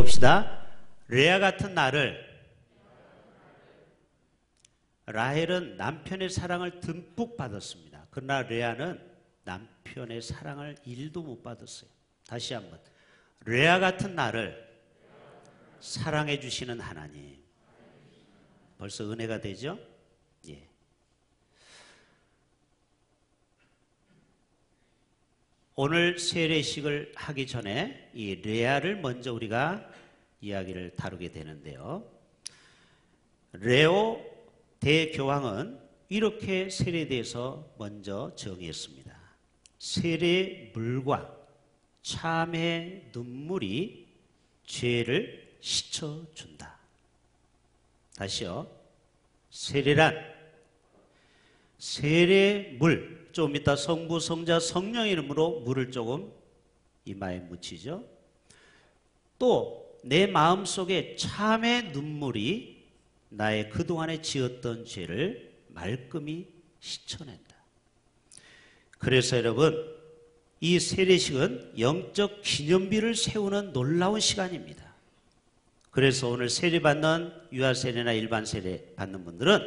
읽어봅시다. 레아 같은 나를. 라헬은 남편의 사랑을 듬뿍 받았습니다. 그러나 레아는 남편의 사랑을 1도 못 받았어요. 다시 한번. 레아 같은 나를 사랑해 주시는 하나님. 벌써 은혜가 되죠? 예. 오늘 세례식을 하기 전에 이 레아를 먼저 우리가 이야기를 다루게 되는데요. 레오 대교황은 이렇게 세례에 대해서 먼저 정의했습니다. 세례의 물과 참의 눈물이 죄를 씻어준다. 다시요. 세례란 세례의 물, 좀 이따 성부, 성자, 성령 이름으로 물을 조금 이마에 묻히죠. 또 내 마음속에 참의 눈물이 나의 그동안에 지었던 죄를 말끔히 씻어낸다. 그래서 여러분, 이 세례식은 영적 기념비를 세우는 놀라운 시간입니다. 그래서 오늘 세례 받는 유아세례나 일반 세례 받는 분들은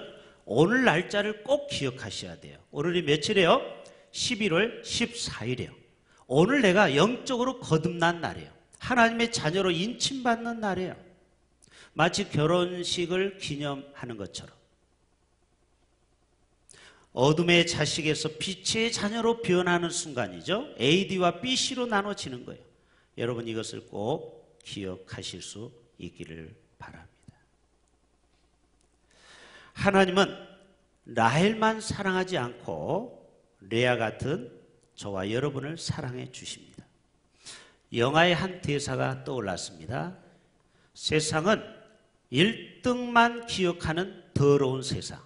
오늘 날짜를 꼭 기억하셔야 돼요. 오늘이 며칠이에요? 11월 14일이에요. 오늘 내가 영적으로 거듭난 날이에요. 하나님의 자녀로 인침받는 날이에요. 마치 결혼식을 기념하는 것처럼. 어둠의 자식에서 빛의 자녀로 변하는 순간이죠. AD와 BC로 나눠지는 거예요. 여러분 이것을 꼭 기억하실 수 있기를 바랍니다. 하나님은 라헬만 사랑하지 않고 레아 같은 저와 여러분을 사랑해 주십니다. 영화의 한 대사가 떠올랐습니다. 세상은 1등만 기억하는 더러운 세상.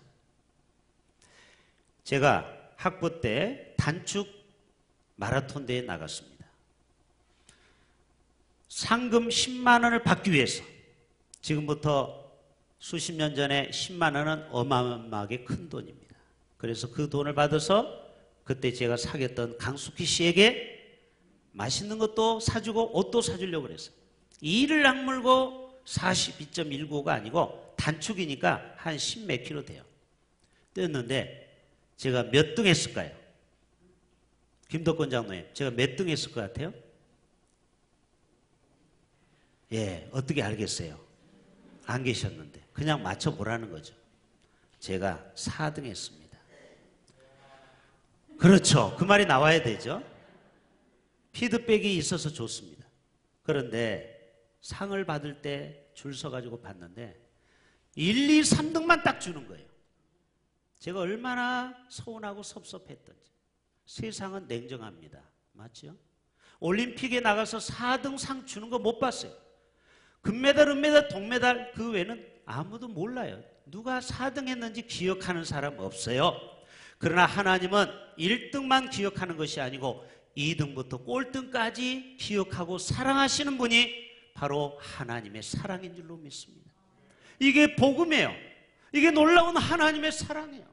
제가 학부 때 단축 마라톤 대회에 나갔습니다. 상금 10만 원을 받기 위해서, 지금부터 수십 년 전에 10만 원은 어마어마하게 큰 돈입니다. 그래서 그 돈을 받아서 그때 제가 사귀었던 강숙희 씨에게 맛있는 것도 사주고 옷도 사주려고 그랬어요. 이를 악물고 42.195가 아니고 단축이니까 한 10몇 킬로 돼요. 뛰었는데 제가 몇 등 했을까요? 김덕권 장로님, 제가 몇 등 했을 것 같아요? 예, 어떻게 알겠어요? 안 계셨는데 그냥 맞춰보라는 거죠. 제가 4등 했습니다. 그렇죠. 그 말이 나와야 되죠. 피드백이 있어서 좋습니다. 그런데 상을 받을 때 줄 서가지고 봤는데 1, 2, 3등만 딱 주는 거예요. 제가 얼마나 서운하고 섭섭했던지. 세상은 냉정합니다. 맞죠? 올림픽에 나가서 4등 상 주는 거 못 봤어요. 금메달, 은메달, 동메달 그 외에는 아무도 몰라요. 누가 4등 했는지 기억하는 사람 없어요. 그러나 하나님은 1등만 기억하는 것이 아니고 2등부터 꼴등까지 기억하고 사랑하시는 분이 바로 하나님의 사랑인 줄로 믿습니다. 이게 복음이에요. 이게 놀라운 하나님의 사랑이에요.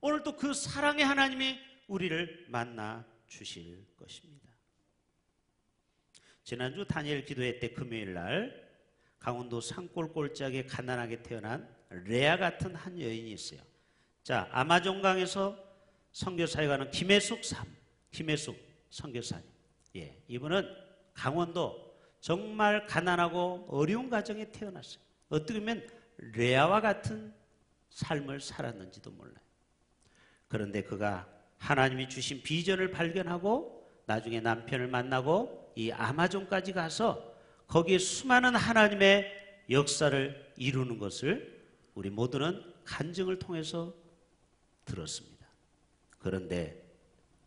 오늘 또 그 사랑의 하나님이 우리를 만나 주실 것입니다. 지난주 다니엘 기도회 때 금요일 날 강원도 산골골짜기에 가난하게 태어난 레아 같은 한 여인이 있어요. 자, 아마존강에서 선교사에 가는 김혜숙 선교사님. 예, 이분은 강원도 정말 가난하고 어려운 가정에 태어났어요. 어떻게 보면 레아와 같은 삶을 살았는지도 몰라요. 그런데 그가 하나님이 주신 비전을 발견하고 나중에 남편을 만나고 이 아마존까지 가서 거기에 수많은 하나님의 역사를 이루는 것을 우리 모두는 간증을 통해서 들었습니다. 그런데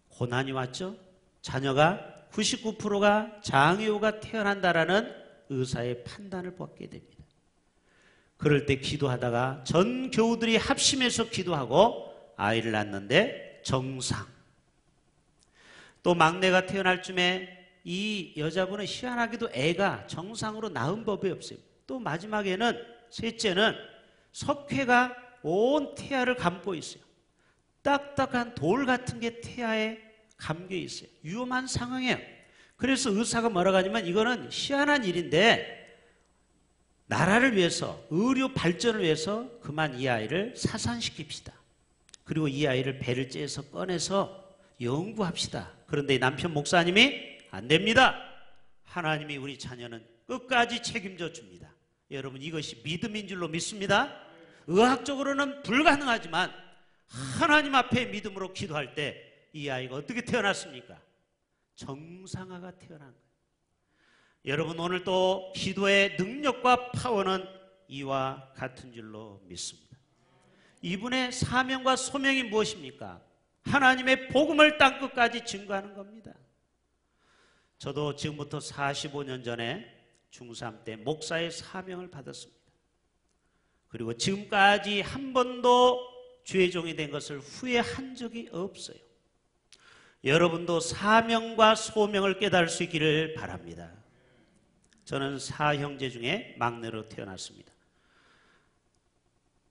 고난이 왔죠. 자녀가 99%가 장애우가 태어난다라는 의사의 판단을 받게 됩니다. 그럴 때 기도하다가 전 교우들이 합심해서 기도하고 아이를 낳는데 정상. 또 막내가 태어날 쯤에 이 여자분은 희한하게도 애가 정상으로 낳은 법이 없어요. 또 마지막에는 셋째는 석회가 온 태아를 감고 있어요. 딱딱한 돌 같은 게 태아에 감겨 있어요. 위험한 상황이에요. 그래서 의사가 뭐라고 하냐면 이거는 희한한 일인데 나라를 위해서, 의료 발전을 위해서 그만 이 아이를 사산시킵시다. 그리고 이 아이를 배를 째서 꺼내서 연구합시다. 그런데 남편 목사님이 안 됩니다. 하나님이 우리 자녀는 끝까지 책임져 줍니다. 여러분, 이것이 믿음인 줄로 믿습니다. 의학적으로는 불가능하지만 하나님 앞에 믿음으로 기도할 때 이 아이가 어떻게 태어났습니까? 정상아가 태어난 거예요. 여러분, 오늘 또 기도의 능력과 파워는 이와 같은 줄로 믿습니다. 이분의 사명과 소명이 무엇입니까? 하나님의 복음을 땅끝까지 증거하는 겁니다. 저도 지금부터 45년 전에 중3 때 목사의 사명을 받았습니다. 그리고 지금까지 한 번도 주의 종이 된 것을 후회한 적이 없어요. 여러분도 사명과 소명을 깨달을 수 있기를 바랍니다. 저는 4형제 중에 막내로 태어났습니다.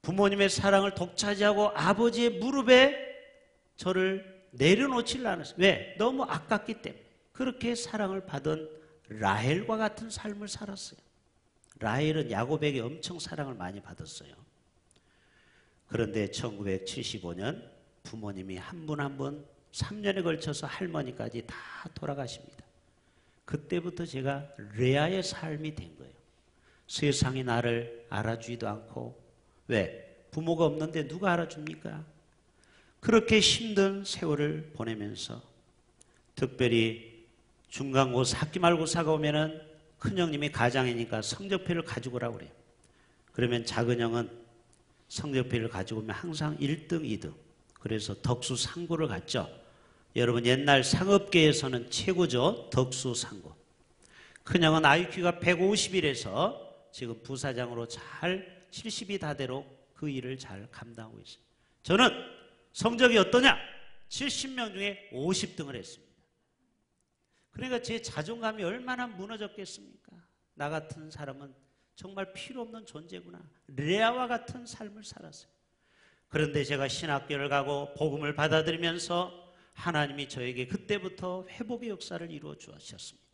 부모님의 사랑을 독차지하고 아버지의 무릎에 저를 내려놓지를 않았어요. 왜? 너무 아깝기 때문에. 그렇게 사랑을 받은 라헬과 같은 삶을 살았어요. 라헬은 야곱에게 엄청 사랑을 많이 받았어요. 그런데 1975년 부모님이 한 분 한 분 3년에 걸쳐서 할머니까지 다 돌아가십니다. 그때부터 제가 레아의 삶이 된 거예요. 세상이 나를 알아주지도 않고, 왜? 부모가 없는데 누가 알아줍니까? 그렇게 힘든 세월을 보내면서 특별히 중간고사, 학기 말고사가 오면은 큰형님이 가장이니까 성적표를 가지고 오라고 그래요. 그러면 작은형은 성적표를 가지고 오면 항상 1등, 2등. 그래서 덕수 상고를 갔죠. 여러분, 옛날 상업계에서는 최고죠. 덕수 상고. 큰형은 IQ가 150이라서 지금 부사장으로 잘 70이 다대로 그 일을 잘 감당하고 있어요. 저는 성적이 어떠냐? 70명 중에 50등을 했습니다. 그러니까 제 자존감이 얼마나 무너졌겠습니까? 나 같은 사람은 정말 필요 없는 존재구나. 레아와 같은 삶을 살았어요. 그런데 제가 신학교를 가고 복음을 받아들이면서 하나님이 저에게 그때부터 회복의 역사를 이루어 주셨습니다.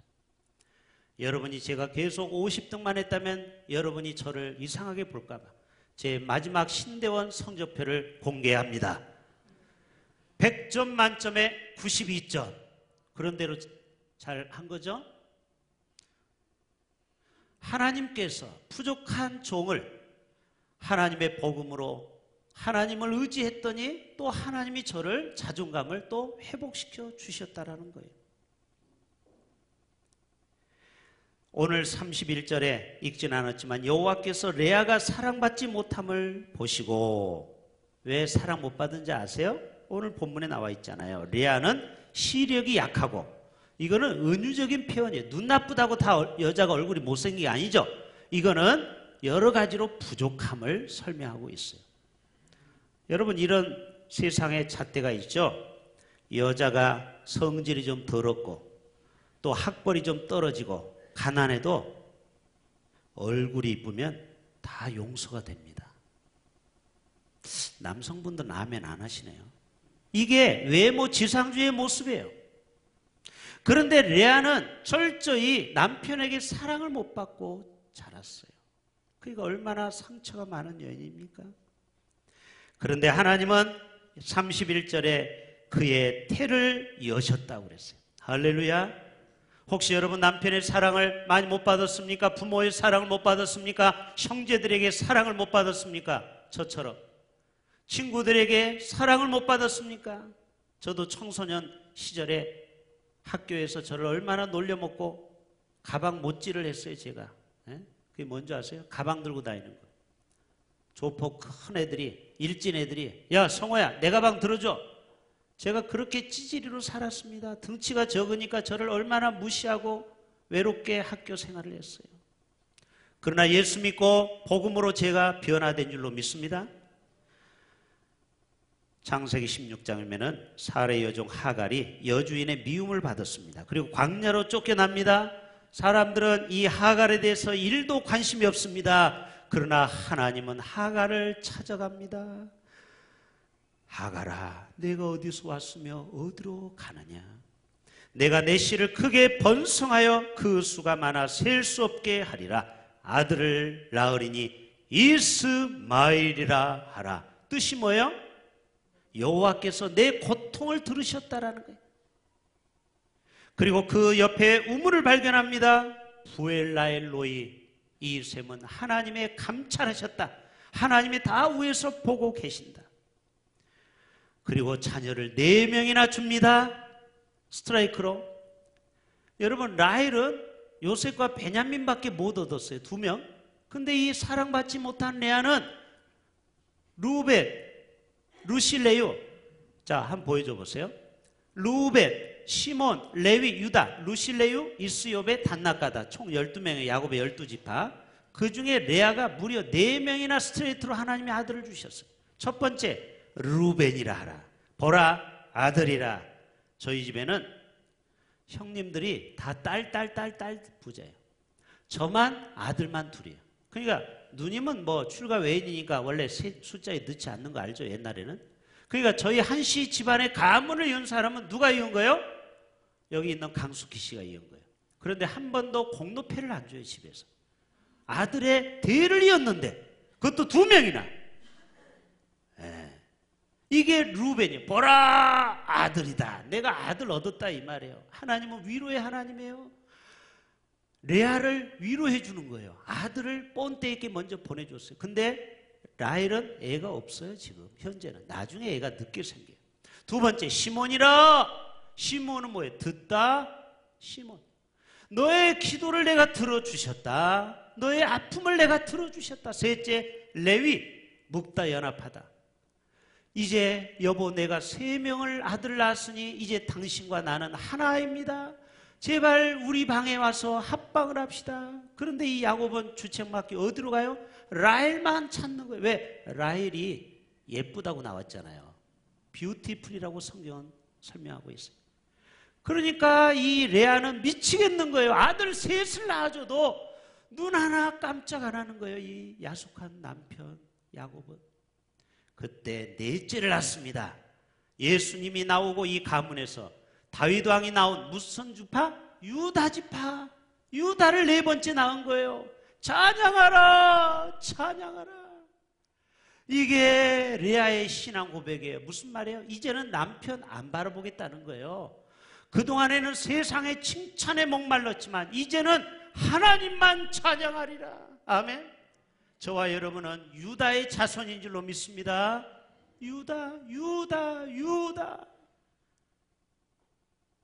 여러분이 제가 계속 50등만 했다면 여러분이 저를 이상하게 볼까 봐 제 마지막 신대원 성적표를 공개합니다. 100점 만점에 92점. 그런 대로 잘 한 거죠? 하나님께서 부족한 종을 하나님의 복음으로 하나님을 의지했더니 또 하나님이 저를 자존감을 또 회복시켜 주셨다라는 거예요. 오늘 31절에 읽진 않았지만 여호와께서 레아가 사랑받지 못함을 보시고, 왜 사랑 못 받은지 아세요? 오늘 본문에 나와 있잖아요. 레아는 시력이 약하고, 이거는 은유적인 표현이에요. 눈 나쁘다고 다 여자가 얼굴이 못생긴 게 아니죠. 이거는 여러 가지로 부족함을 설명하고 있어요. 여러분, 이런 세상에 잣대가 있죠. 여자가 성질이 좀 더럽고 또 학벌이 좀 떨어지고 가난해도 얼굴이 이쁘면 다 용서가 됩니다. 남성분들은 아멘 안 하시네요. 이게 외모 지상주의의 모습이에요. 그런데 레아는 철저히 남편에게 사랑을 못 받고 자랐어요. 그러니까 얼마나 상처가 많은 여인입니까? 그런데 하나님은 31절에 그의 태를 여셨다고 그랬어요. 할렐루야. 혹시 여러분 남편의 사랑을 많이 못 받았습니까? 부모의 사랑을 못 받았습니까? 형제들에게 사랑을 못 받았습니까? 저처럼. 친구들에게 사랑을 못 받았습니까? 저도 청소년 시절에 학교에서 저를 얼마나 놀려먹고 가방 못질을 했어요, 제가. 그게 뭔지 아세요? 가방 들고 다니는 거. 조폭 큰 애들이, 일진 애들이, 야 성호야 내 가방 들어줘. 제가 그렇게 찌질이로 살았습니다. 등치가 적으니까 저를 얼마나 무시하고 외롭게 학교 생활을 했어요. 그러나 예수 믿고 복음으로 제가 변화된 줄로 믿습니다. 창세기 16장이면은 사례 여종 하갈이 여주인의 미움을 받았습니다. 그리고 광야로 쫓겨납니다. 사람들은 이 하갈에 대해서 1도 관심이 없습니다. 그러나 하나님은 하갈을 찾아갑니다. 하갈아, 내가 어디서 왔으며 어디로 가느냐? 내가 내 씨를 크게 번성하여 그 수가 많아 셀 수 없게 하리라. 아들을 낳으리니 이스마엘이라 하라. 뜻이 뭐예요? 여호와께서 내 고통을 들으셨다라는 거예요. 그리고 그 옆에 우물을 발견합니다. 부엘라엘 로이. 이 셈은 하나님의 감찰하셨다. 하나님이 다 위에서 보고 계신다. 그리고 자녀를 4명이나 줍니다. 스트라이크로. 여러분, 라헬은 요셉과 베냐민밖에 못 얻었어요. 2명. 근데 이 사랑받지 못한 레아는 루벤, 루실레요. 자, 한번 보여줘 보세요. 루벤, 시몬, 레위, 유다, 루실레요, 이스욥의 단나가다. 총 12명의 야곱의 12지파. 그 중에 레아가 무려 4명이나 스트레이트로 하나님의 아들을 주셨어요. 첫 번째, 루벤이라 하라. 보라, 아들이라. 저희 집에는 형님들이 다 딸 부자예요. 저만 아들만 둘이에요. 그러니까 누님은 뭐 출가 외인이니까 원래 숫자에 넣지 않는 거 알죠? 옛날에는. 그러니까 저희 한씨 집안의 가문을 이은 사람은 누가 이은 거예요? 여기 있는 강숙희 씨가 이은 거예요. 그런데 한 번도 공로패를 안 줘요, 집에서. 아들의 대를 이었는데 그것도 2명이나. 이게 루벤이에요. 보라, 아들이다. 내가 아들 얻었다 이 말이에요. 하나님은 위로의 하나님이에요. 레아를 위로해 주는 거예요. 아들을 뻔때 있게 먼저 보내줬어요. 근데 라헬은 애가 없어요. 지금 현재는. 나중에 애가 늦게 생겨요. 2번째, 시몬이라. 시몬은 뭐예요? 듣다. 시몬. 너의 기도를 내가 들어주셨다. 너의 아픔을 내가 들어주셨다. 셋째, 레위. 묵다 연합하다. 이제 여보, 내가 3명을 아들을 낳았으니 이제 당신과 나는 하나입니다. 제발 우리 방에 와서 합방을 합시다. 그런데 이 야곱은 주책맞게 어디로 가요? 라헬만 찾는 거예요. 왜? 라헬이 예쁘다고 나왔잖아요. 뷰티풀이라고 성경은 설명하고 있어요. 그러니까 이 레아는 미치겠는 거예요. 아들 3을 낳아줘도 눈 하나 깜짝 안 하는 거예요. 이 야속한 남편 야곱은. 그때 4째를 낳습니다. 예수님이 나오고 이 가문에서 다윗 왕이 나온 무슨 지파? 유다 지파. 유다를 4번째 낳은 거예요. 찬양하라, 찬양하라. 이게 레아의 신앙 고백이에요. 무슨 말이에요? 이제는 남편 안 바라보겠다는 거예요. 그동안에는 세상의 칭찬에 목말랐지만 이제는 하나님만 찬양하리라. 아멘. 저와 여러분은 유다의 자손인 줄로 믿습니다. 유다.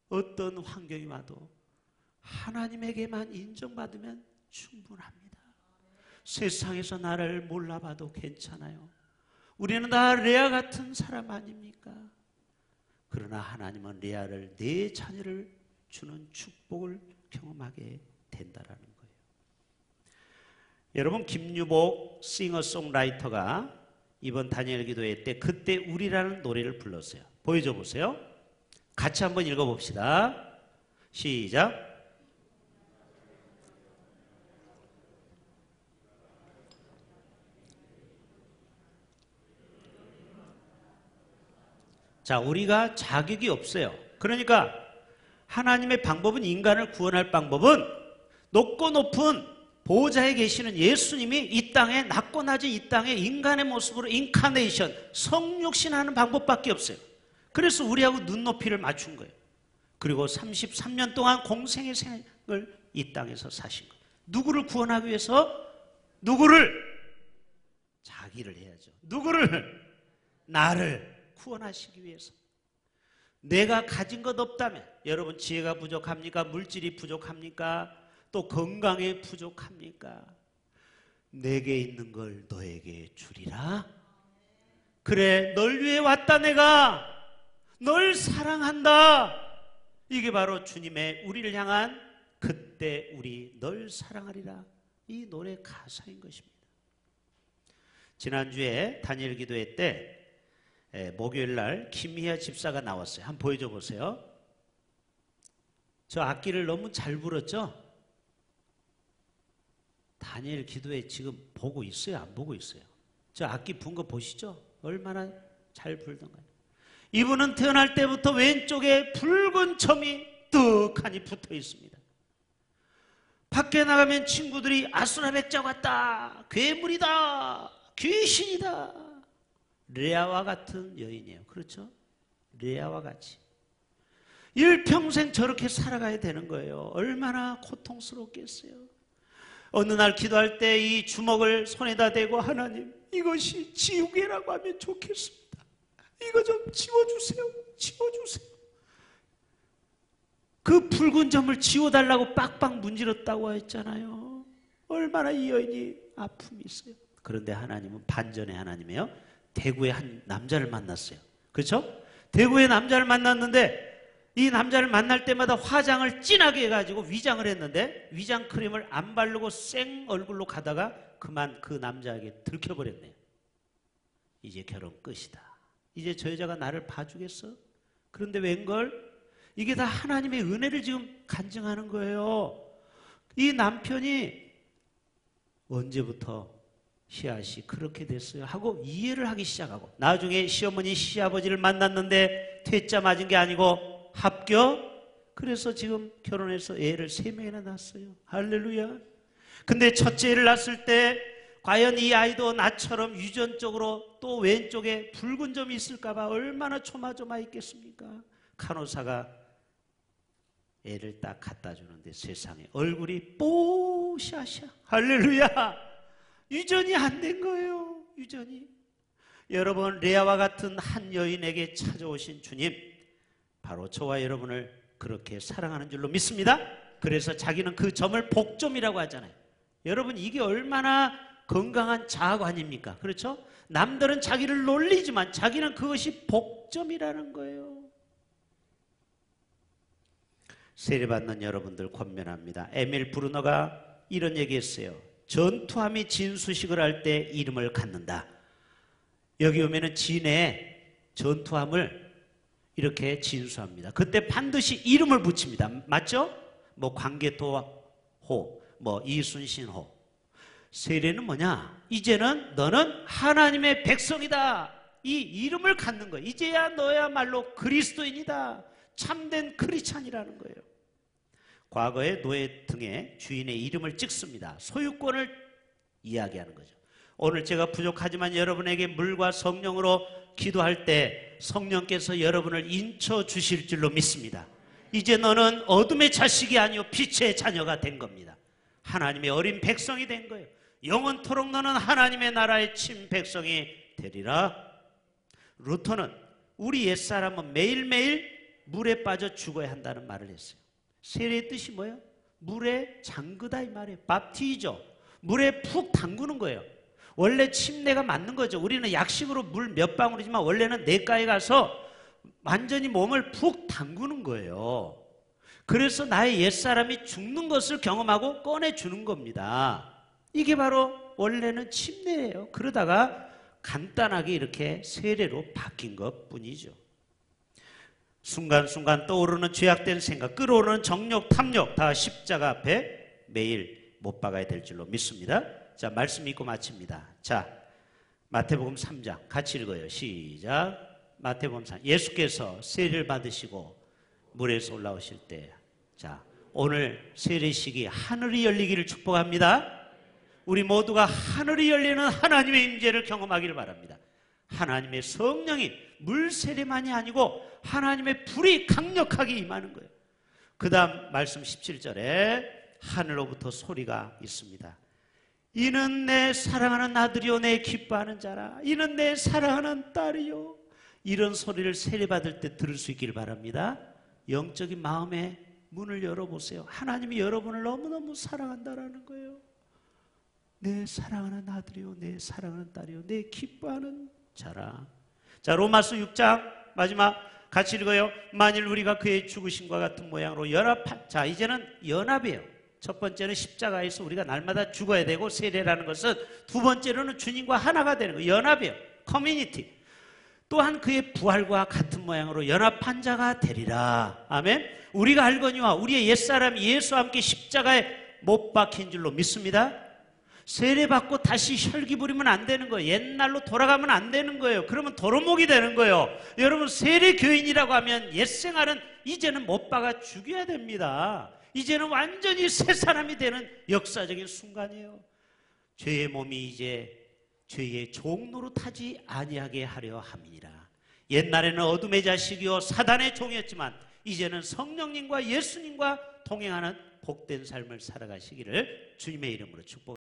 어떤 환경이 와도 하나님에게만 인정받으면 충분합니다. 세상에서 나를 몰라봐도 괜찮아요. 우리는 다 레아 같은 사람 아닙니까? 그러나 하나님은 레아를 4 자녀를 주는 축복을 경험하게 된다라는 거예요. 여러분, 김유복 싱어송라이터가 이번 다니엘 기도회 때 그때 우리라는 노래를 불렀어요. 보여줘 보세요. 같이 한번 읽어봅시다. 시작. 자, 우리가 자격이 없어요. 그러니까 하나님의 방법은, 인간을 구원할 방법은 높고 높은 보좌에 계시는 예수님이 이 땅에, 낮고 낮은 이 땅에 인간의 모습으로 인카네이션, 성육신하는 방법밖에 없어요. 그래서 우리하고 눈높이를 맞춘 거예요. 그리고 33년 동안 공생의 생을 이 땅에서 사신 거예요. 누구를 구원하기 위해서? 누구를? 자기를 해야죠. 누구를? 나를 구원하시기 위해서. 내가 가진 것 없다면, 여러분 지혜가 부족합니까? 물질이 부족합니까? 또 건강에 부족합니까? 내게 있는 걸 너에게 주리라. 그래, 널 위해 왔다. 내가 널 사랑한다. 이게 바로 주님의 우리를 향한 그때 우리 널 사랑하리라, 이 노래 가사인 것입니다. 지난주에 다니엘 기도회 때 목요일날 김희아 집사가 나왔어요. 한번 보여줘 보세요. 저 악기를 너무 잘 불었죠? 다니엘 기도회 지금 보고 있어요? 안 보고 있어요? 저 악기 분 거 보시죠? 얼마나 잘 불던가요? 이분은 태어날 때부터 왼쪽에 붉은 점이 떡하니 붙어 있습니다. 밖에 나가면 친구들이 아수라백작 왔다, 괴물이다, 귀신이다. 레아와 같은 여인이에요. 그렇죠? 레아와 같이 일평생 저렇게 살아가야 되는 거예요. 얼마나 고통스럽겠어요. 어느 날 기도할 때 이 주먹을 손에다 대고, 하나님, 이것이 지옥이라고 하면 좋겠습니다. 이거 좀 지워주세요. 지워주세요. 그 붉은 점을 지워달라고 빡빡 문질렀다고 했잖아요. 얼마나 이 여인이 아픔이 있어요. 그런데 하나님은 반전의 하나님이에요. 대구에 한 남자를 만났어요. 그렇죠? 대구에 남자를 만났는데 이 남자를 만날 때마다 화장을 진하게 해가지고 위장을 했는데 위장 크림을 안 바르고 생 얼굴로 가다가 그만 그 남자에게 들켜버렸네요. 이제 결혼 끝이다. 이제 저 여자가 나를 봐주겠어? 그런데 웬걸? 이게 다 하나님의 은혜를 지금 간증하는 거예요. 이 남편이 언제부터 시아씨 그렇게 됐어요 하고 이해를 하기 시작하고, 나중에 시어머니 시아버지를 만났는데 퇴짜 맞은 게 아니고 합격. 그래서 지금 결혼해서 애를 3명이나 낳았어요. 할렐루야. 근데 첫째를 낳았을 때 과연 이 아이도 나처럼 유전적으로 또 왼쪽에 붉은 점이 있을까 봐 얼마나 조마조마했겠습니까? 간호사가 애를 딱 갖다 주는데 세상에 얼굴이 뽀샤샤. 할렐루야. 유전이 안 된 거예요. 유전이. 여러분, 레아와 같은 한 여인에게 찾아오신 주님, 바로 저와 여러분을 그렇게 사랑하는 줄로 믿습니다. 그래서 자기는 그 점을 복점이라고 하잖아요. 여러분, 이게 얼마나 건강한 자아관입니까? 그렇죠? 남들은 자기를 놀리지만 자기는 그것이 복점이라는 거예요. 세례받는 여러분들 권면합니다. 에밀 브루너가 이런 얘기했어요. 전투함이 진수식을 할 때 이름을 갖는다. 여기 오면은 진에 전투함을 이렇게 진수합니다. 그때 반드시 이름을 붙입니다. 맞죠? 뭐 광개토호, 뭐 이순신호. 세례는 뭐냐? 이제는 너는 하나님의 백성이다. 이 이름을 갖는 거예요. 이제야 너야말로 그리스도인이다. 참된 크리스찬이라는 거예요. 과거의 노예 등에 주인의 이름을 찍습니다. 소유권을 이야기하는 거죠. 오늘 제가 부족하지만 여러분에게 물과 성령으로 기도할 때 성령께서 여러분을 인쳐 주실 줄로 믿습니다. 이제 너는 어둠의 자식이 아니요 빛의 자녀가 된 겁니다. 하나님의 어린 백성이 된 거예요. 영원토록 너는 하나님의 나라의 친백성이 되리라. 루터는 우리 옛사람은 매일매일 물에 빠져 죽어야 한다는 말을 했어요. 세례의 뜻이 뭐예요? 물에 잠그다 이 말이에요. 밥티죠. 물에 푹 담그는 거예요. 원래 침례가 맞는 거죠. 우리는 약식으로 물 몇 방울이지만 원래는 냇가에 가서 완전히 몸을 푹 담그는 거예요. 그래서 나의 옛사람이 죽는 것을 경험하고 꺼내주는 겁니다. 이게 바로 원래는 침례예요. 그러다가 간단하게 이렇게 세례로 바뀐 것 뿐이죠. 순간순간 떠오르는 죄악된 생각, 끌어오르는 정욕, 탐욕 다 십자가 앞에 매일 못 박아야 될 줄로 믿습니다. 자, 말씀 읽고 마칩니다. 자, 마태복음 3장 같이 읽어요. 시작. 마태복음 3장. 예수께서 세례를 받으시고 물에서 올라오실 때, 자, 오늘 세례식이 하늘이 열리기를 축복합니다. 우리 모두가 하늘이 열리는 하나님의 임재를 경험하기를 바랍니다. 하나님의 성령이 물 세례만이 아니고 하나님의 불이 강력하게 임하는 거예요. 그 다음 말씀 17절에 하늘로부터 소리가 있습니다. 이는 내 사랑하는 아들이요 내 기뻐하는 자라. 이는 내 사랑하는 딸이요. 이런 소리를 세례받을 때 들을 수 있기를 바랍니다. 영적인 마음의 문을 열어보세요. 하나님이 여러분을 너무너무 사랑한다라는 거예요. 내 사랑하는 아들이요 내 사랑하는 딸이요 내 기뻐하는 자라. 자, 로마서 6장 마지막 같이 읽어요. 만일 우리가 그의 죽으심과 같은 모양으로 연합한, 자, 이제는 연합이에요. 첫 번째는 십자가에서 우리가 날마다 죽어야 되고 세례라는 것은, 두 번째로는 주님과 하나가 되는 거예요. 연합이에요. 커뮤니티. 또한 그의 부활과 같은 모양으로 연합한 자가 되리라. 아멘. 우리가 알거니와 우리의 옛사람 예수와 함께 십자가에 못 박힌 줄로 믿습니다. 세례받고 다시 혈기 부리면 안 되는 거예요. 옛날로 돌아가면 안 되는 거예요. 그러면 도루묵이 되는 거예요. 여러분, 세례 교인이라고 하면 옛생활은 이제는 못 박아 죽여야 됩니다. 이제는 완전히 새 사람이 되는 역사적인 순간이에요. 죄의 몸이 이제 죄의 종로로 타지 아니하게 하려 함이니라. 옛날에는 어둠의 자식이요 사단의 종이었지만 이제는 성령님과 예수님과 동행하는 복된 삶을 살아가시기를 주님의 이름으로 축복합니다.